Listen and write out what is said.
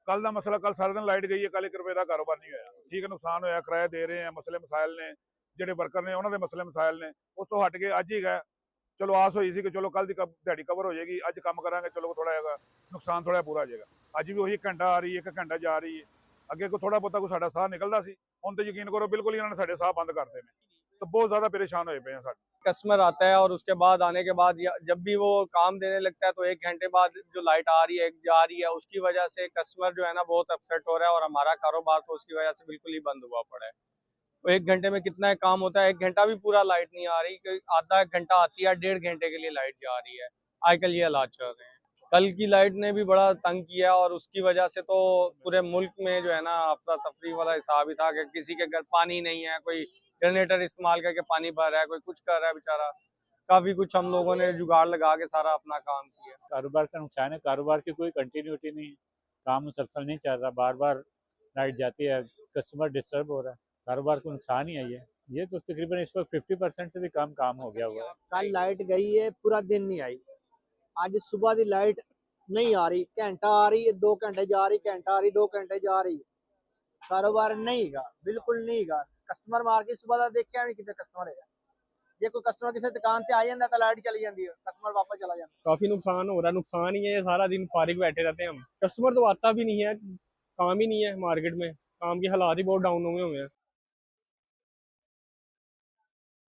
कल का मसला, कल सारा दिन लाइट गई है, कल 1 रुपए का कारोबार नहीं होया। ठीक है, नुकसान होया, किराया दे रहे हैं, मसले मसाइल ने, ਜਿਹੜੇ ਵਰਕਰ ਨੇ ਉਹਨਾਂ ਦੇ ਮਸਲੇ ਮਸਾਇਲ ਨੇ। ਉਸ ਤੋਂ ਹਟ ਕੇ ਅੱਜ ਹੀ ਗਏ, ਚਲੋ ਆਸ ਹੋਈ ਸੀ ਕਿ ਚਲੋ ਕੱਲ ਦੀ ਦਿਹਾੜੀ ਕਵਰ ਹੋ ਜਾਏਗੀ, ਅੱਜ ਕੰਮ ਕਰਾਂਗੇ, ਚਲੋ ਥੋੜਾ ਜਿਹਾ ਨੁਕਸਾਨ ਥੋੜਾ ਪੂਰਾ ਹੋ ਜਾਏਗਾ। ਅੱਜ ਵੀ ਉਹੀ 1 ਘੰਟਾ ਆ ਰਹੀ ਹੈ, 1 ਘੰਟਾ ਜਾ ਰਹੀ ਹੈ। ਅੱਗੇ ਕੋਈ ਥੋੜਾ ਬਹੁਤਾ ਕੋਈ ਸਾਡਾ ਸਾਹ ਨਿਕਲਦਾ ਸੀ, ਹੁਣ ਤੇ ਯਕੀਨ ਕਰੋ ਬਿਲकुल ही ਇਹਨਾਂ ਨੇ ਸਾਡੇ ਸਾਹ ਬੰਦ ਕਰਤੇ ਨੇ। तो बहुत ज्यादा परेशान हुए पे हैं साथ। कस्टमर आता है और उसके बाद आने के बाद जब भी वो काम देने लगता है तो 1 घंटे बाद जो लाइट आ रही है जा रही है, उसकी वजह से कस्टमर जो है ना बहुत अपसेट हो रहा है और हमारा कारोबार तो उसकी वजह से बिल्कुल ही बंद हुआ पड़ा है। तो 1 घंटे में कितना काम होता है, 1 घंटा भी पूरा लाइट नहीं आ रही, आधा 1 घंटा आती है, 1.5 घंटे के लिए लाइट जा रही है। आजकल ये हालात चल रहे हैं। कल की लाइट ने भी बड़ा तंग किया और उसकी वजह से तो पूरे मुल्क में जो है ना अफरा तफरी वाला हिसाब ही था कि किसी के घर पानी नहीं है, कोई जनरेटर इस्तेमाल करके पानी भर रहा है, कोई कुछ कर रहा है बेचारा। काफी कुछ हम लोगों ने जुगाड़ लगा के सारा अपना काम किया। कारोबार का नुकसान है, कारोबार की कोई कंटिन्यूटी नहीं है, काम मुसलसल नहीं चल रहा, बार बार लाइट जाती है, कस्टमर डिस्टर्ब हो रहा है, कारोबार को नुकसान ही है ये तो तकरीबन इस वक्त 50% से भी कम काम हो गया हुआ है। कल लाइट गई है, पूरा दिन नहीं आई। आज सुबह की लाइट नहीं आ रही, घंटा आ रही है, 2 घंटे जा रही, घंटा आ रही, 2 घंटे जा रही। कारोबार नहीं गा, बिल्कुल नहीं गा। कस्टमर मार के सुबह का देखा नहीं कितने कस्टमर है। जे कोई कस्टमर किसी दुकान से आ जाता तो लाइट चली जाती है, कस्टमर वापस चला जाता। काफी नुकसान हो रहा है, नुकसान ही है ये, सारा दिन फारिग बैठे रहते हैं हम। कस्टमर तो आता भी नहीं है, काम ही नहीं है मार्केट में, काम के हालात ही बहुत डाउन हुए हैं।